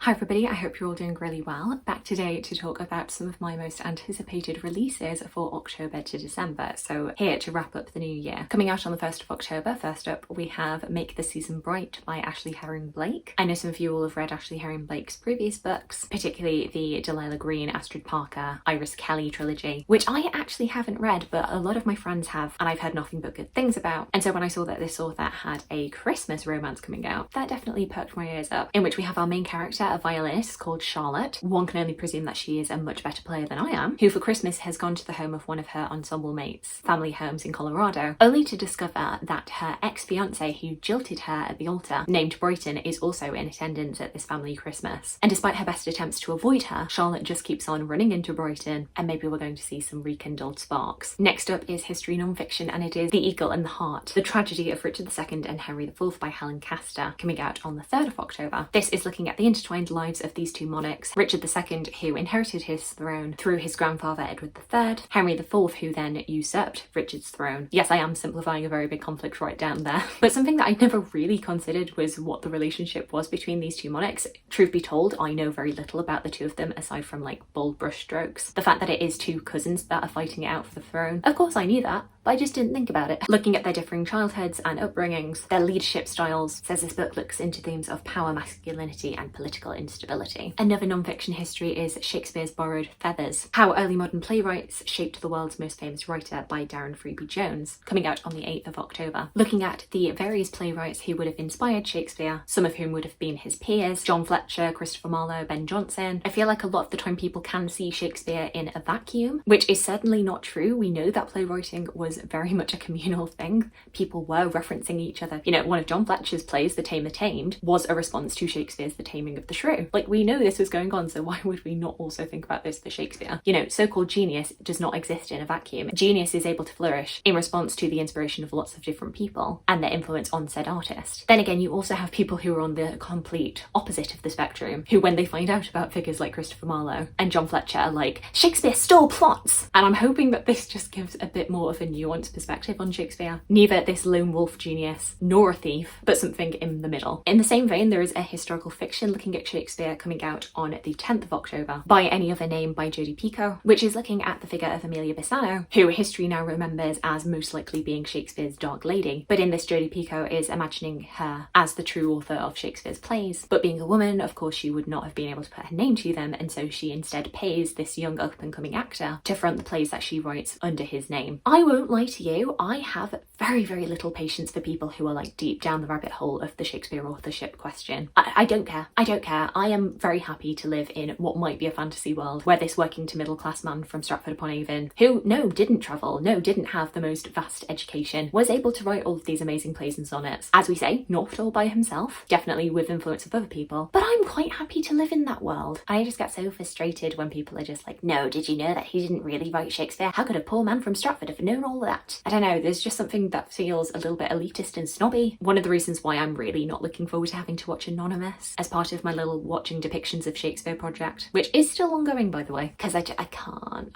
Hi everybody, I hope you're all doing really well. Back today to talk about some of my most anticipated releases for October to December. So here to wrap up the new year. Coming out on the 1st of October, first up we have Make the Season Bright by Ashley Herring Blake. I know some of you will have read Ashley Herring Blake's previous books, particularly the Delilah Green, Astrid Parker, Iris Kelly trilogy, which I actually haven't read, but a lot of my friends have, and I've heard nothing but good things about. And so when I saw that this author had a Christmas romance coming out, that definitely perked my ears up, in which we have our main character, a violinist called Charlotte. One can only presume that she is a much better player than I am, who for Christmas has gone to the home of one of her ensemble mates' family homes in Colorado, only to discover that her ex-fiance who jilted her at the altar, named Brighton, is also in attendance at this family Christmas. And despite her best attempts to avoid her, Charlotte just keeps on running into Brighton, and maybe we're going to see some rekindled sparks. Next up is history non-fiction, and it is The Eagle and the Hart, the tragedy of Richard II and Henry IV by Helen Castor, coming out on the 3rd of October. This is looking at the intertwined lives of these two monarchs, Richard II, who inherited his throne through his grandfather Edward III, Henry IV, who then usurped Richard's throne. Yes, I am simplifying a very big conflict right down there, but something that I never really considered was what the relationship was between these two monarchs. Truth be told, I know very little about the two of them aside from like bold brush strokes. The fact that it is two cousins that are fighting it out for the throne, of course I knew that, but I just didn't think about it. Looking at their differing childhoods and upbringings, their leadership styles, says this book looks into themes of power, masculinity and political instability. Another non-fiction history is Shakespeare's Borrowed Feathers, How Early Modern Playwrights Shaped the World's Most Famous Writer by Darren Freebury-Jones, coming out on the 8th of October. Looking at the various playwrights who would have inspired Shakespeare, some of whom would have been his peers, John Fletcher, Christopher Marlowe, Ben Jonson. I feel like a lot of the time people can see Shakespeare in a vacuum, which is certainly not true. We know that playwriting was very much a communal thing. People were referencing each other. You know, one of John Fletcher's plays, The Tamer Tamed, was a response to Shakespeare's The Taming of the Shrew. Like, we know this was going on, so why would we not also think about this for Shakespeare? You know, so-called genius does not exist in a vacuum. Genius is able to flourish in response to the inspiration of lots of different people and their influence on said artist. Then again, you also have people who are on the complete opposite of the spectrum, who when they find out about figures like Christopher Marlowe and John Fletcher are like, Shakespeare stole plots! And I'm hoping that this just gives a bit more of a nuanced perspective on Shakespeare. Neither this lone wolf genius nor a thief, but something in the middle. In the same vein, there is a historical fiction looking at Shakespeare coming out on the 10th of October by Any Other Name by Jodi Picoult, which is looking at the figure of Amelia Bassano, who history now remembers as most likely being Shakespeare's Dark Lady. But in this, Jodi Picoult is imagining her as the true author of Shakespeare's plays. But being a woman, of course, she would not have been able to put her name to them, and so she instead pays this young up-and-coming actor to front the plays that she writes under his name. I won't lie to you, I have very, very little patience for people who are like deep down the rabbit hole of the Shakespeare authorship question. I don't care. I don't care. I am very happy to live in what might be a fantasy world where this working to middle class man from Stratford-upon-Avon, who didn't travel, didn't have the most vast education, was able to write all of these amazing plays and sonnets. As we say, not all by himself, definitely with influence of other people, but I'm quite happy to live in that world. I just get so frustrated when people are just like, no, did you know that he didn't really write Shakespeare? How could a poor man from Stratford have known all that? I don't know, there's just something that feels a little bit elitist and snobby. One of the reasons why I'm really not looking forward to having to watch Anonymous as part of my little watching depictions of Shakespeare project, which is still ongoing by the way, because I can't.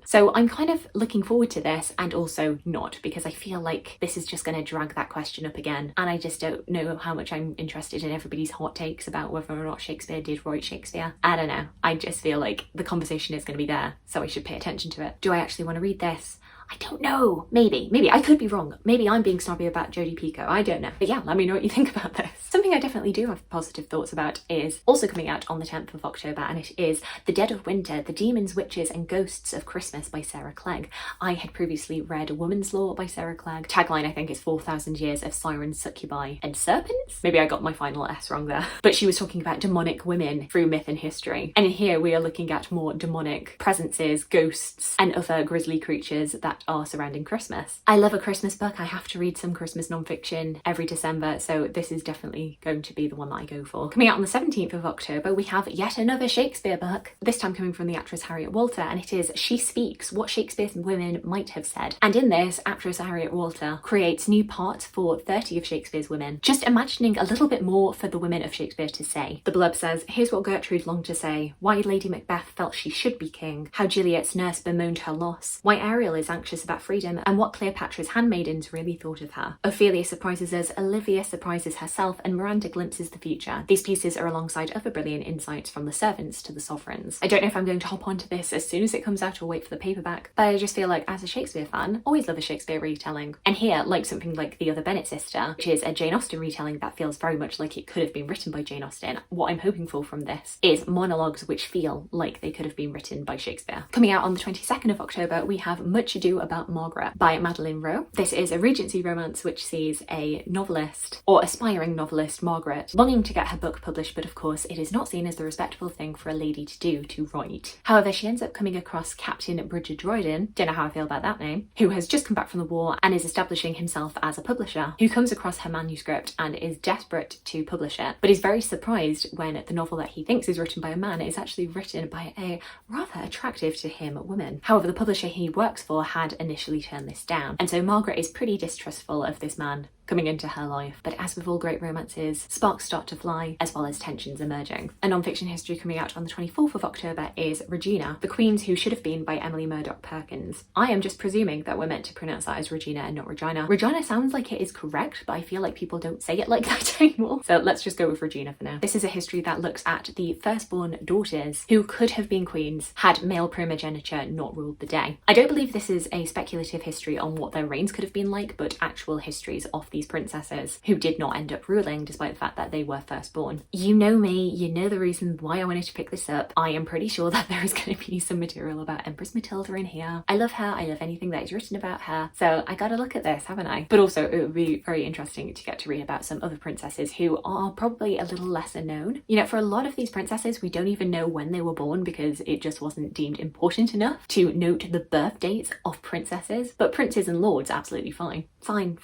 So I'm kind of looking forward to this and also not, because I feel like this is just going to drag that question up again, and I just don't know how much I'm interested in everybody's hot takes about whether or not Shakespeare did write Shakespeare. I don't know. I just feel like the conversation is going to be there, so I should pay attention to it. Do I actually want to read this? I don't know. Maybe. I could be wrong. Maybe I'm being snobby about Jodi Picoult. I don't know. But yeah, let me know what you think about this. Something I definitely do have positive thoughts about is also coming out on the 10th of October, and it is The Dead of Winter, The Demons, Witches and Ghosts of Christmas by Sarah Clegg. I had previously read Woman's Law by Sarah Clegg. Tagline, I think, is 4,000 years of sirens, succubi and serpents? Maybe I got my final S wrong there. But she was talking about demonic women through myth and history. And in here we are looking at more demonic presences, ghosts and other grisly creatures that are surrounding Christmas. I love a Christmas book. I have to read some Christmas non-fiction every December, so this is definitely going to be the one that I go for. Coming out on the 17th of October, we have yet another Shakespeare book, this time coming from the actress Harriet Walter, and it is She Speaks, What Shakespeare's Women Might Have Said. And in this, actress Harriet Walter creates new parts for 30 of Shakespeare's women, just imagining a little bit more for the women of Shakespeare to say. The blurb says, here's what Gertrude longed to say, why Lady Macbeth felt she should be king, how Juliet's nurse bemoaned her loss, why Ariel is anxious anxious about freedom and what Cleopatra's handmaidens really thought of her. Ophelia surprises us, Olivia surprises herself, and Miranda glimpses the future. These pieces are alongside other brilliant insights from the servants to the sovereigns. I don't know if I'm going to hop onto this as soon as it comes out or wait for the paperback, but I just feel like as a Shakespeare fan, always love a Shakespeare retelling. And here, like something like The Other Bennet Sister, which is a Jane Austen retelling that feels very much like it could have been written by Jane Austen, what I'm hoping for from this is monologues which feel like they could have been written by Shakespeare. Coming out on the 22nd of October, we have Much Ado About Margaret by Madeleine Roux. This is a Regency romance which sees a novelist, or aspiring novelist, Margaret, longing to get her book published, but of course it is not seen as the respectable thing for a lady to do, to write. However, she ends up coming across Captain Bridget Droyden, don't know how I feel about that name, who has just come back from the war and is establishing himself as a publisher, who comes across her manuscript and is desperate to publish it, but is very surprised when the novel that he thinks is written by a man is actually written by a rather attractive to him woman. However, the publisher he works for had initially turned this down, and so Margaret is pretty distrustful of this man coming into her life. But as with all great romances, sparks start to fly as well as tensions emerging. A non-fiction history coming out on the 24th of October is Regina, The Queens Who Should Have Been by Emily Murdoch Perkins. I am just presuming that we're meant to pronounce that as Regina and not Regina. Regina sounds like it is correct, but I feel like people don't say it like that anymore. So let's just go with Regina for now. This is a history that looks at the firstborn daughters who could have been queens had male primogeniture not ruled the day. I don't believe this is a speculative history on what their reigns could have been like, but actual histories of these princesses who did not end up ruling despite the fact that they were firstborn. You know me, you know the reason why I wanted to pick this up. I am pretty sure that there is going to be some material about Empress Matilda in here. I love her, I love anything that is written about her, so I gotta look at this, haven't I? But also it would be very interesting to get to read about some other princesses who are probably a little lesser known. You know, for a lot of these princesses we don't even know when they were born because it just wasn't deemed important enough to note the birth dates of princesses, but princes and lords absolutely fine. Fine.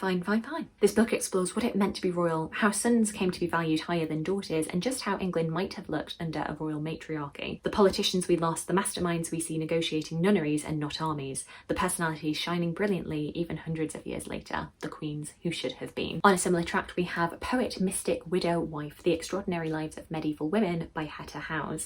This book explores what it meant to be royal, how sons came to be valued higher than daughters, and just how England might have looked under a royal matriarchy. The politicians we lost, the masterminds we see negotiating nunneries and not armies, the personalities shining brilliantly even hundreds of years later, the queens who should have been. On a similar tract we have Poet, Mystic, Widow, Wife, The Extraordinary Lives of Medieval Women by Hetta.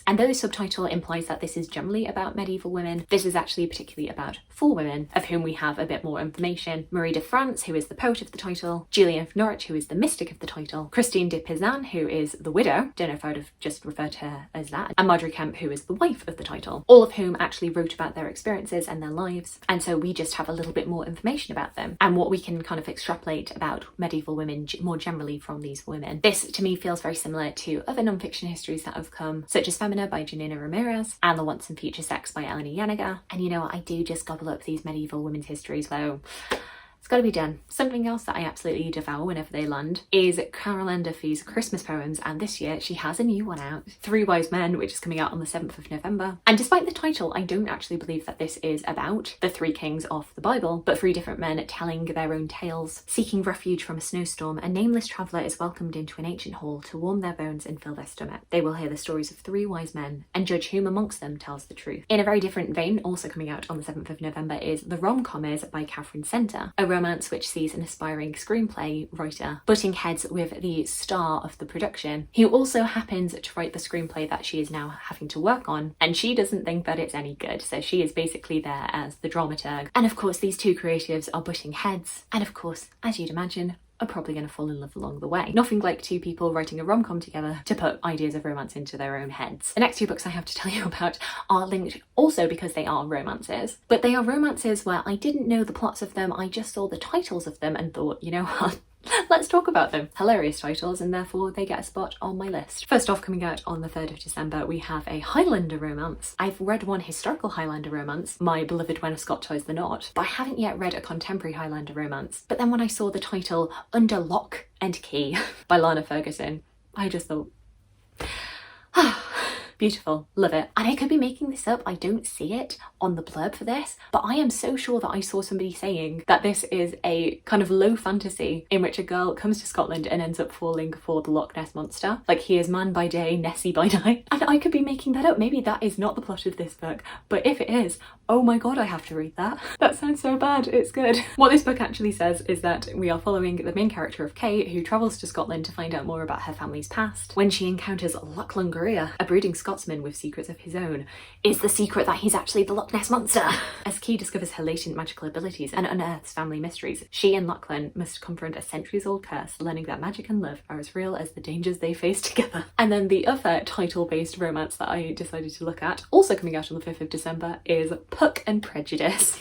And though the subtitle implies that this is generally about medieval women, this is actually particularly about 4 women, of whom we have a bit more information. Marie de France, who is the poet of the title, Julian of Norwich, who is the mystic of the title, Christine de Pizan, who is the widow, don't know if I would have just referred to her as that, and Marjorie Kemp, who is the wife of the title, all of whom actually wrote about their experiences and their lives, and so we just have a little bit more information about them and what we can kind of extrapolate about medieval women more generally from these women. This to me feels very similar to other non-fiction histories that have come, such as Femina by Janina Ramirez and The Once and Future Sex by Eleni Yanega. And you know what, I do just gobble up these medieval women's histories though. It's got to be done. Something else that I absolutely devour whenever they land is Carol Ann Duffy's Christmas poems, and this year she has a new one out, Three Wise Men, which is coming out on the 7th of November. And despite the title, I don't actually believe that this is about the 3 kings of the Bible, but 3 different men telling their own tales. Seeking refuge from a snowstorm, a nameless traveller is welcomed into an ancient hall to warm their bones and fill their stomach. They will hear the stories of 3 wise men and judge whom amongst them tells the truth. In a very different vein, also coming out on the 7th of November, is The Rom-Commers by Catherine Center, a romance which sees an aspiring screenplay writer butting heads with the star of the production, who also happens to write the screenplay that she is now having to work on, and she doesn't think that it's any good, so she is basically there as the dramaturg. And of course these 2 creatives are butting heads, and of course, as you'd imagine, are probably going to fall in love along the way. Nothing like 2 people writing a rom-com together to put ideas of romance into their own heads. The next 2 books I have to tell you about are linked also because they are romances, but they are romances where I didn't know the plots of them, I just saw the titles of them and thought, you know what, let's talk about them. Hilarious titles, and therefore they get a spot on my list. First off, coming out on the 3rd of December, we have a Highlander romance. I've read one historical Highlander romance, My Beloved When a Scot Ties the Knot, but I haven't yet read a contemporary Highlander romance. But then when I saw the title Under Lock and Key by Lana Ferguson, I just thought, beautiful, love it. And I could be making this up, I don't see it on the blurb for this, but I am so sure that I saw somebody saying that this is a kind of low fantasy in which a girl comes to Scotland and ends up falling for the Loch Ness Monster. Like, he is man by day, Nessie by night. And I could be making that up. Maybe that is not the plot of this book, but if it is, oh my god, I have to read that. That sounds so bad, it's good. What this book actually says is that we are following the main character of Kay, who travels to Scotland to find out more about her family's past, when she encounters Lachlan Gurria, a brooding Scot Scotsman with secrets of his own. Is the secret that he's actually the Loch Ness Monster? As Key discovers her latent magical abilities and unearths family mysteries, she and Lachlan must confront a centuries-old curse, learning that magic and love are as real as the dangers they face together. And then the other title-based romance that I decided to look at, also coming out on the 5th of December, is Puck and Prejudice.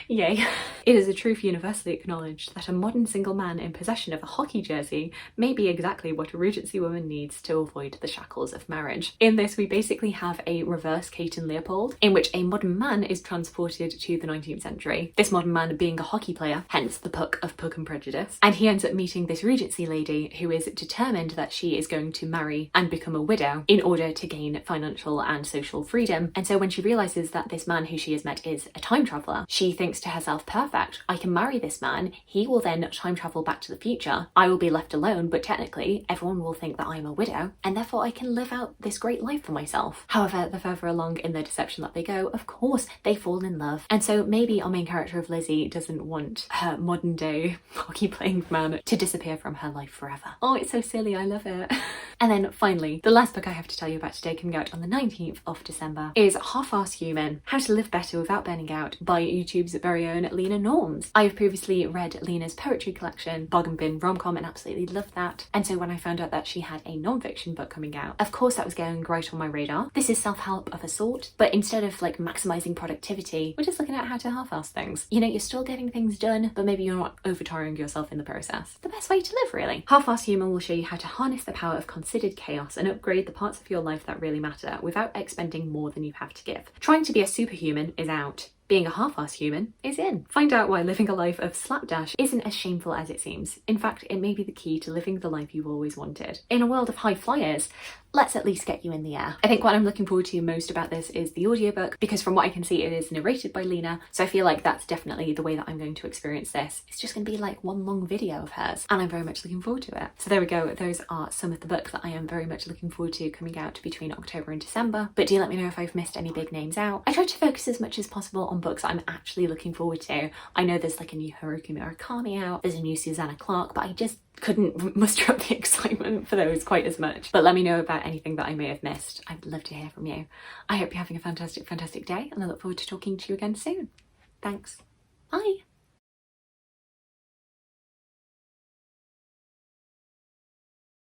Yay. It is a truth universally acknowledged that a modern single man in possession of a hockey jersey may be exactly what a Regency woman needs to avoid the shackles of marriage. In this, we basically have a reverse Kate and Leopold, in which a modern man is transported to the 19th century. This modern man being a hockey player, hence the Puck of Puck and Prejudice. And he ends up meeting this Regency lady who is determined that she is going to marry and become a widow in order to gain financial and social freedom. And so when she realises that this man who she has met is a time traveller, she thinks to herself, perfect, I can marry this man, he will then time travel back to the future, I will be left alone, but technically everyone will think that I'm a widow, and therefore I can live out this great life for myself. However, the further along in their deception that they go, of course they fall in love. And so maybe our main character of Lizzie doesn't want her modern day hockey playing man to disappear from her life forever. Oh, it's so silly, I love it. And then finally, the last book I have to tell you about today, coming out on the 19th of December, is Half-Assed Human, How to Live Better Without Burning Out by YouTube's very own Lena Norms. I have previously read Lena's poetry collection, Bargain Bin Rom-Com, and absolutely loved that. And so when I found out that she had a non-fiction book coming out, of course that was going right on my radar. This is self-help of a sort, but instead of like maximising productivity, we're just looking at how to half-ass things. You know, you're still getting things done, but maybe you're not overtiring yourself in the process. The best way to live, really. Half-Assed Human will show you how to harness the power of considered chaos and upgrade the parts of your life that really matter without expending more than you have to give. Trying to be a superhuman is out. Being a half-assed human is in. Find out why living a life of slapdash isn't as shameful as it seems. In fact, it may be the key to living the life you've always wanted. In a world of high flyers, let's at least get you in the air. I think what I'm looking forward to most about this is the audiobook, because from what I can see it is narrated by Lena, so I feel like that's definitely the way that I'm going to experience this. It's just going to be like one long video of hers, and I'm very much looking forward to it. So there we go, those are some of the books that I am very much looking forward to coming out between October and December, but do let me know if I've missed any big names out. I try to focus as much as possible on books that I'm actually looking forward to. I know there's like a new Haruki Murakami out, there's a new Susanna Clarke, but I just couldn't muster up the excitement for those quite as much. But let me know about anything that I may have missed. I'd love to hear from you. I hope you're having a fantastic day, and I look forward to talking to you again soon. Thanks. Bye.